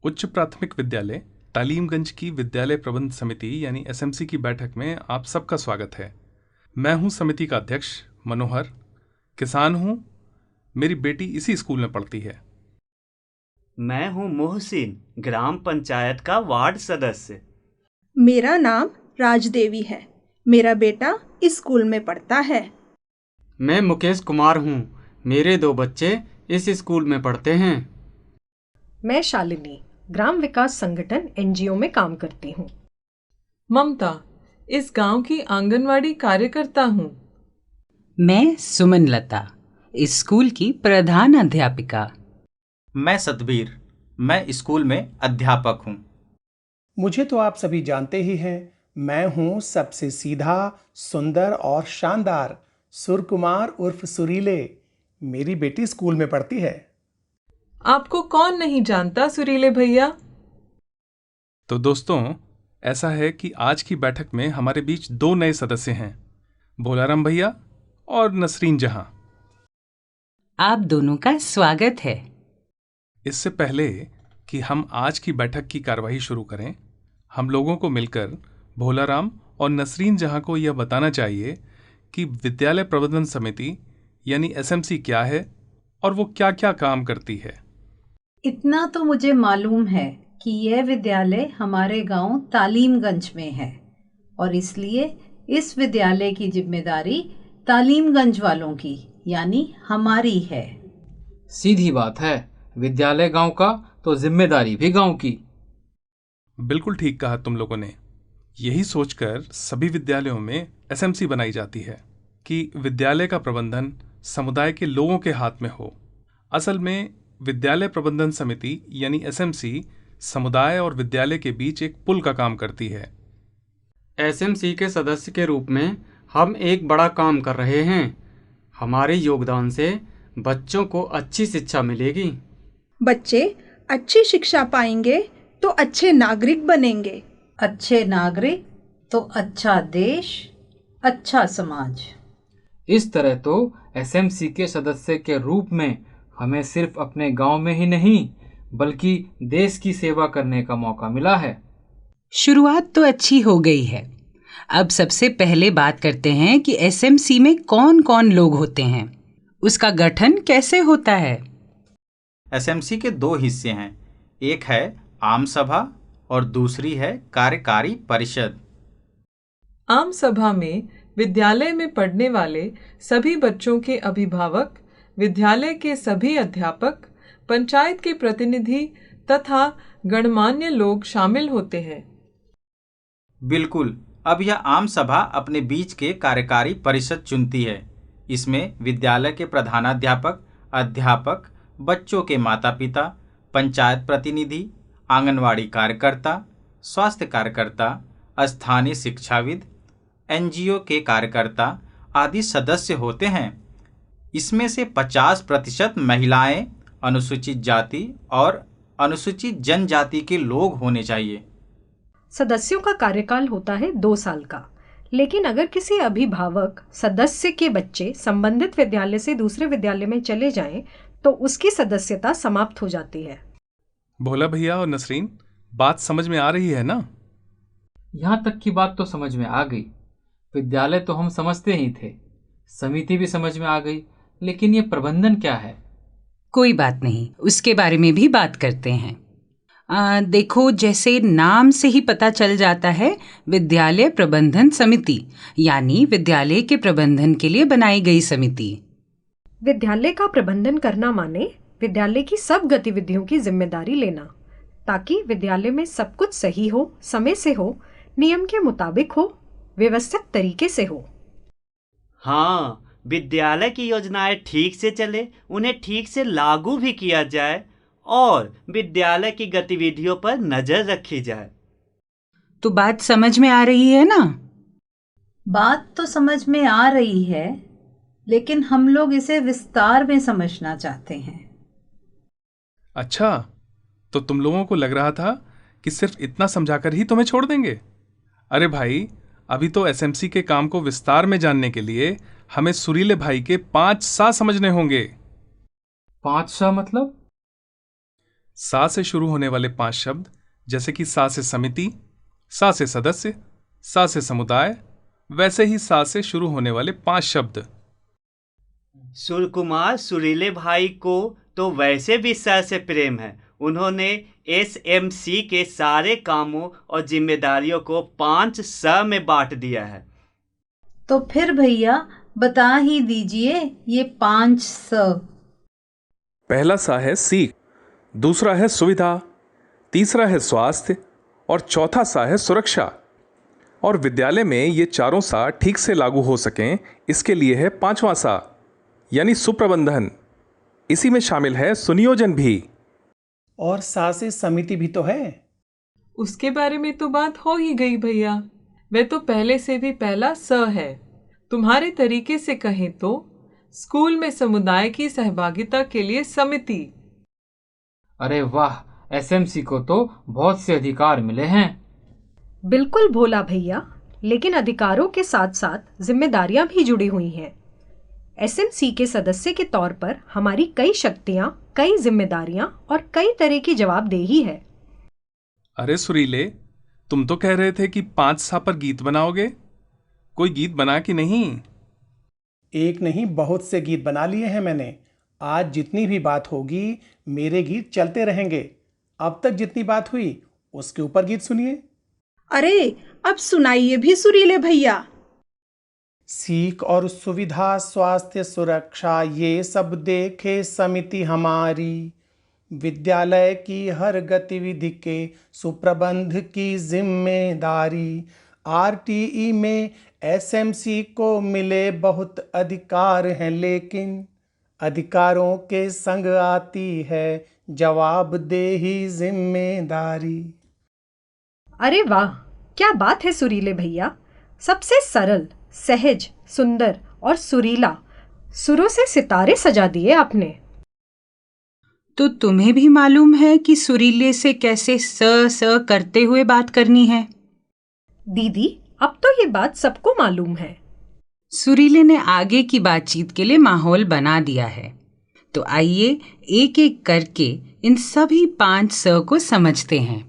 उच्च प्राथमिक विद्यालय तालीमगंज की विद्यालय प्रबंध समिति यानी एसएमसी की बैठक में आप सबका स्वागत है। मैं हूं समिति का अध्यक्ष मनोहर, किसान हूं। मेरी बेटी इसी स्कूल में पढ़ती है। मैं हूं मोहसिन, ग्राम पंचायत का वार्ड सदस्य। मेरा नाम राजदेवी है। मेरा बेटा इस स्कूल में पढ़ता है। मैं मुकेश कुमार हूँ। मेरे 2 बच्चे इस स्कूल में पढ़ते हैं। मैं शालिनी, ग्राम विकास संगठन एनजीओ में काम करती हूँ। ममता, इस गांव की आंगनवाड़ी कार्यकर्ता हूँ। मैं सुमन लता, इस स्कूल की प्रधान अध्यापिका। मैं सतबीर, मैं स्कूल में अध्यापक हूँ। मुझे तो आप सभी जानते ही हैं। मैं हूँ सबसे सीधा, सुंदर और शानदार सुरकुमार उर्फ सुरीले। मेरी बेटी स्कूल में पढ़ती है। आपको कौन नहीं जानता सुरीले भैया। तो दोस्तों, ऐसा है कि आज की बैठक में हमारे बीच 2 नए सदस्य हैं, भोलाराम भैया और नसरीन जहां। आप दोनों का स्वागत है। इससे पहले कि हम आज की बैठक की कार्यवाही शुरू करें, हम लोगों को मिलकर भोलाराम और नसरीन जहां को यह बताना चाहिए कि विद्यालय प्रबंधन समिति यानी एसएमसी क्या है और वो क्या क्या काम करती है। इतना तो मुझे मालूम है कि यह विद्यालय हमारे गांव तालीमगंज में है और इसलिए इस विद्यालय की जिम्मेदारी तालीमगंज वालों की यानी हमारी है। सीधी बात है, विद्यालय गांव का तो जिम्मेदारी भी गांव की। बिल्कुल ठीक कहा तुम लोगों ने। यही सोचकर सभी विद्यालयों में एसएमसी बनाई जाती है कि विद्यालय का प्रबंधन समुदाय के लोगों के हाथ में हो। असल में विद्यालय प्रबंधन समिति यानी एसएमसी समुदाय और विद्यालय के बीच एक पुल का काम करती है। एसएमसी के सदस्य के रूप में हम एक बड़ा काम कर रहे हैं। हमारे योगदान से बच्चों को अच्छी शिक्षा मिलेगी। बच्चे अच्छी शिक्षा पाएंगे तो अच्छे नागरिक बनेंगे। अच्छे नागरिक तो अच्छा देश, अच्छा समाज। इस तरह तो एसएमसी के सदस्य के रूप में हमें सिर्फ अपने गांव में ही नहीं बल्कि देश की सेवा करने का मौका मिला है। शुरुआत तो अच्छी हो गई है। अब सबसे पहले बात करते हैं कि एसएमसी में कौन कौन लोग होते हैं, उसका गठन कैसे होता है। एसएमसी के 2 हिस्से हैं, एक है आम सभा और दूसरी है कार्यकारी परिषद। आम सभा में विद्यालय में पढ़ने वाले सभी बच्चों के अभिभावक, विद्यालय के सभी अध्यापक, पंचायत के प्रतिनिधि तथा गणमान्य लोग शामिल होते हैं। बिल्कुल। अब यह आम सभा अपने बीच के कार्यकारी परिषद चुनती है। इसमें विद्यालय के प्रधानाध्यापक, अध्यापक, बच्चों के माता पिता, पंचायत प्रतिनिधि, आंगनवाड़ी कार्यकर्ता, स्वास्थ्य कार्यकर्ता, स्थानीय शिक्षाविद, एनजीओ के कार्यकर्ता आदि सदस्य होते हैं। इसमें से 50% महिलाएं, अनुसूचित जाति और अनुसूचित जनजाति के लोग होने चाहिए। सदस्यों का कार्यकाल होता है 2 साल का, लेकिन अगर किसी अभिभावक सदस्य के बच्चे संबंधित विद्यालय से दूसरे विद्यालय में चले जाएं, तो उसकी सदस्यता समाप्त हो जाती है। भोला भैया और नसरीन, बात समझ में आ रही है ना? यहाँ तक की बात तो समझ में आ गई। विद्यालय तो हम समझते ही थे, समिति भी समझ में आ गई, लेकिन ये प्रबंधन क्या है? कोई बात नहीं, उसके बारे में भी बात करते हैं। देखो, जैसे नाम से ही पता चल जाता है, विद्यालय प्रबंधन समिति यानी विद्यालय के प्रबंधन के लिए बनाई गई समिति। विद्यालय का प्रबंधन करना माने विद्यालय की सब गतिविधियों की जिम्मेदारी लेना, ताकि विद्यालय में सब कुछ सही हो, समय से हो, नियम के मुताबिक हो, व्यवस्थित तरीके से हो। हाँ, विद्यालय की योजनाएं ठीक से चले, उन्हें ठीक से लागू भी किया जाए और विद्यालय की गतिविधियों पर नजर रखी जाए। तो बात समझ में आ रही है ना? बात तो समझ में आ रही है, लेकिन हम लोग इसे विस्तार में समझना चाहते हैं। अच्छा, तो तुम लोगों को लग रहा था कि सिर्फ इतना समझाकर ही तुम्हें छोड़ देंगे? अरे भाई, अभी तो एसएमसी के काम को विस्तार में जानने के लिए हमें सुरीले भाई के 5 सा समझने होंगे। 5 सा मतलब? सा से शुरू होने वाले 5 शब्द, जैसे कि सा से समिति, सा से सदस्य, सा से समुदाय, वैसे ही सा से शुरू होने वाले 5 शब्द। सुरकुमार सुरीले भाई को तो वैसे भी सा से प्रेम है। उन्होंने SMC के सारे कामों और जिम्मेदारियों को 5 स में बांट दिया है। तो फिर भैया बता ही दीजिए ये 5 स। पहला सा है सीख, दूसरा है सुविधा, तीसरा है स्वास्थ्य और चौथा सा है सुरक्षा। और विद्यालय में ये चारों सा ठीक से लागू हो सकें, इसके लिए है 5वां सा, यानी सुप्रबंधन। इसी में शामिल है सुनियोजन भी। और सा से समिति भी तो है। उसके बारे में तो बात हो ही गई भैया। वह तो पहले से भी पहला स है। तुम्हारे तरीके से कहें तो स्कूल में समुदाय की सहभागिता के लिए समिति। अरे वाह, SMC को तो बहुत से अधिकार मिले हैं। बिल्कुल भोला भैया, लेकिन अधिकारों के साथ साथ जिम्मेदारियां भी जुड़ी हुई हैं। SMC के सदस्य के तौर पर हमारी कई शक्तियां, कई जिम्मेदारियां और कई तरह की जवाबदेही है। अरे सुरीले, तुम तो कह रहे थे कि 5 सा पर गीत बनाओगे। कोई गीत बना कि नहीं? एक नहीं, बहुत से गीत बना लिए हैं मैंने। आज जितनी भी बात होगी मेरे गीत चलते रहेंगे। अब तक जितनी बात हुई उसके ऊपर गीत सुनिए। अरे अब सुनाइए भी सुरीले भैया। सीख और सुविधा, स्वास्थ्य, सुरक्षा, ये सब देखे समिति हमारी। विद्यालय की हर गतिविधि के सुप्रबंध की जिम्मेदारी। RTE में SMC को मिले बहुत अधिकार हैं, लेकिन अधिकारों के संग आती है जवाबदेही, जिम्मेदारी। अरे वाह, क्या बात है सुरीले भैया। सबसे सरल, सहज, सुंदर और सुरीला सुरों से सितारे सजा दिए आपने। तो तुम्हें भी मालूम है कि सुरीले से कैसे स करते हुए बात करनी है? दीदी, अब तो ये बात सबको मालूम है। सुरीले ने आगे की बातचीत के लिए माहौल बना दिया है। तो आइए एक एक करके इन सभी 5 स को समझते हैं।